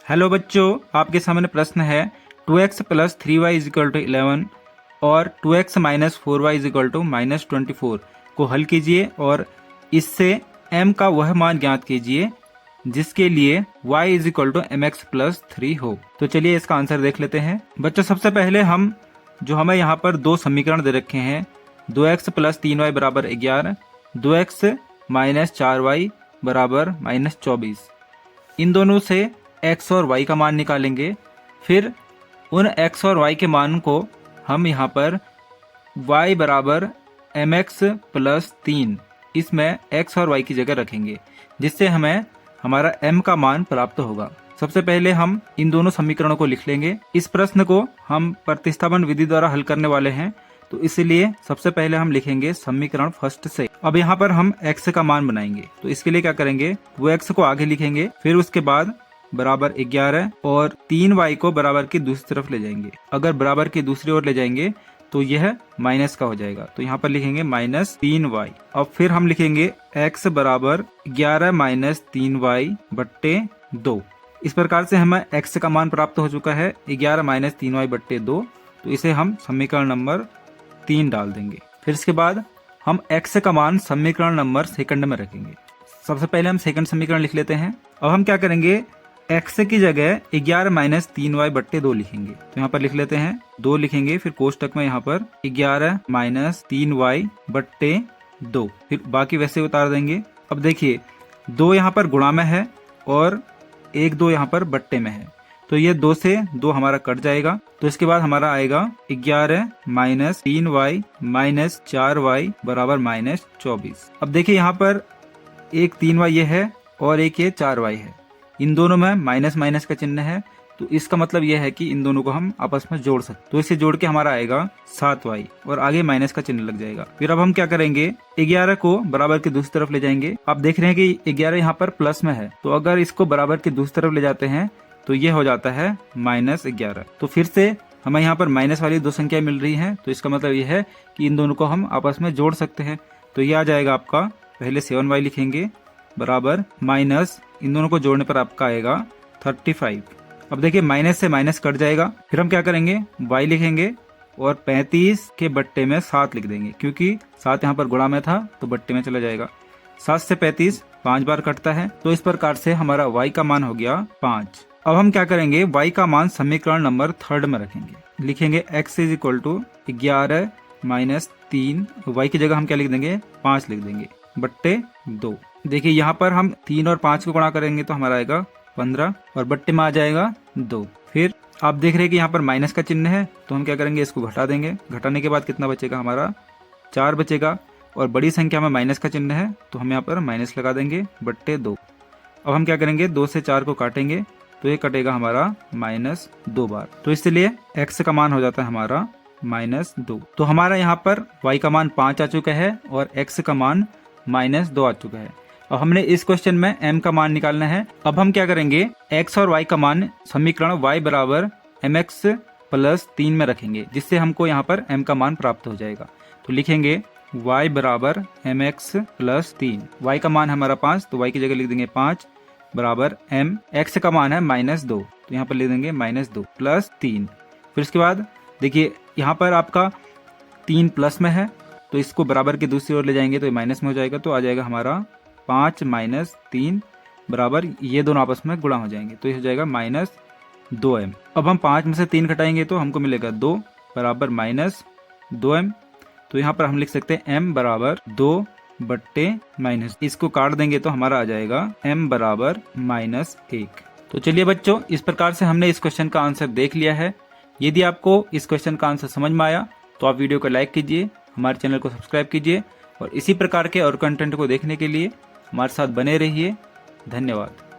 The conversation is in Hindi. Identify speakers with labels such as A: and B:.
A: हेलो बच्चों, आपके सामने प्रश्न है 2x plus 3y is equal to 11 और 2x minus 4y is equal to minus 24 को हल कीजिए और इससे m का वह मान ज्ञात कीजिए जिसके लिए y is equal to mx plus 3 हो। तो चलिए इसका आंसर देख लेते हैं। बच्चों सबसे पहले हमें यहाँ पर दो समीकरण दे रखे हैं, 2x प्लस 3y बराबर 11, 2x माइनस 4y बराबर माइनस 24। इन दोनों से x और y का मान निकालेंगे। फिर उन x और y के मान को हम यहाँ पर y बराबर mx प्लस 3 इसमें x और y की जगह रखेंगे, जिससे हमें हमारा m का मान प्राप्त होगा। सबसे पहले हम इन दोनों समीकरणों को लिख लेंगे। इस प्रश्न को हम प्रतिस्थापन विधि द्वारा हल करने वाले हैं, तो इसलिए सबसे पहले हम लिखेंगे समीकरण फर्स्ट से। अब यहाँ पर हम x का मान बनाएंगे, तो इसके लिए क्या करेंगे, वो x को आगे लिखेंगे, फिर उसके बाद बराबर 11 और 3y को बराबर की दूसरी तरफ ले जाएंगे। अगर बराबर की दूसरी ओर ले जाएंगे तो यह माइनस का हो जाएगा, तो यहाँ पर लिखेंगे माइनस 3y। अब फिर हम लिखेंगे x बराबर 11 माइनस 3y बट्टे 2। इस प्रकार से हमें x का मान प्राप्त हो चुका है 11 माइनस 3y बट्टे 2। तो इसे हम समीकरण नंबर 3 डाल देंगे। फिर इसके बाद हम x का मान समीकरण नंबर सेकंड में रखेंगे। सबसे पहले हम सेकंड समीकरण लिख लेते हैं। अब हम क्या करेंगे, x की जगह 11 माइनस 3y बट्टे 2 लिखेंगे। तो यहाँ पर लिख लेते हैं 2 लिखेंगे, फिर कोष्टक में यहाँ पर 11 माइनस 3y बट्टे 2, फिर बाकी वैसे उतार देंगे। अब देखिए 2 यहाँ पर गुणा में है और 1 2 यहाँ पर बट्टे में है, तो ये 2 से 2 हमारा कट जाएगा। तो इसके बाद हमारा आएगा 11 माइनस 3y माइनस 4y बराबर माइनस 24। अब देखिए यहाँ पर एक 3y ये है और एक ये 4y है, इन दोनों में माइनस माइनस का चिन्ह है, तो इसका मतलब यह है कि इन दोनों को हम आपस में जोड़ सकते। तो इसे जोड़ के हमारा आएगा 7y और आगे माइनस का चिन्ह लग जाएगा। फिर अब हम क्या करेंगे, 11 को बराबर की दूसरी तरफ ले जाएंगे। आप देख रहे हैं कि 11 यहाँ पर प्लस में है, तो अगर इसको बराबर की दूसरी तरफ ले जाते हैं तो ये हो जाता है माइनस 11। तो फिर से हमें यहाँ पर माइनस वाली दो संख्या मिल रही है, तो इसका मतलब ये है कि इन दोनों को हम आपस में जोड़ सकते हैं। तो ये आ जाएगा आपका, पहले 7y लिखेंगे बराबर माइनस, इन दोनों को जोड़ने पर आपका आएगा 35। अब देखिए माइनस से माइनस कट जाएगा। फिर हम क्या करेंगे, y लिखेंगे और 35 के बट्टे में 7 लिख देंगे, क्योंकि 7 यहाँ पर गुणा में था तो बट्टे में चला जाएगा। 7 से 35 5 बार कटता है, तो इस प्रकार से हमारा y का मान हो गया 5। अब हम क्या करेंगे, y का मान समीकरण नंबर 3 में रखेंगे। लिखेंगे x is equal to 11 minus 3, y की जगह हम क्या लिख देंगे, 5 लिख देंगे बट्टे 2। देखिए यहाँ पर हम 3 और 5 को गुणा करेंगे तो हमारा आएगा 15 और बट्टे में आ जाएगा 2। फिर आप देख रहे हैं कि यहाँ पर माइनस का चिन्ह है, तो हम क्या करेंगे, इसको घटा देंगे। घटाने के बाद कितना बचेगा, हमारा 4 बचेगा और बड़ी संख्या में माइनस का चिन्ह है, तो हम यहाँ पर माइनस लगा देंगे बट्टे 2। अब हम क्या करेंगे, 2 से 4 को काटेंगे तो ये कटेगा हमारा माइनस 2 बार, तो इसलिए x का मान हो जाता है हमारा माइनस 2। तो हमारा यहाँ पर y का मान 5 आ चुका है और x का मान माइनस 2 आ चुका है। अब हमने इस क्वेश्चन में m का मान निकालना है। अब हम क्या करेंगे, x और y का मान समीकरण y बराबर mx प्लस 3 में रखेंगे, जिससे हमको यहाँ पर m का मान प्राप्त हो जाएगा। तो लिखेंगे y बराबर mx प्लस 3, y का मान हमारा 5, तो y की जगह लिख देंगे 5 बराबर m, x का मान है माइनस 2, तो यहाँ पर लिख देंगे माइनस 2 प्लस 3। फिर उसके बाद देखिए यहाँ पर आपका 3 प्लस में है, तो इसको बराबर की दूसरी ओर ले जाएंगे तो ये माइनस में हो जाएगा, तो आ जाएगा हमारा 5 माइनस 3 बराबर, ये दोनों आपस में गुणा हो जाएंगे, तो ये हो जाएगा माइनस 2m। अब हम 5 में से 3 घटाएंगे तो हमको मिलेगा 2 बराबर माइनस 2m। तो यहाँ पर हम लिख सकते हैं m बराबर 2 बट्टे माइनस, इसको काट देंगे तो हमारा आ जाएगा m बराबर माइनस 1। तो चलिए बच्चों, इस प्रकार से हमने इस क्वेश्चन का आंसर देख लिया है। यदि आपको इस क्वेश्चन का आंसर समझ में आया तो आप वीडियो को लाइक कीजिए, हमारे चैनल को सब्सक्राइब कीजिए और इसी प्रकार के और कंटेंट को देखने के लिए हमारे साथ बने रहिए। धन्यवाद।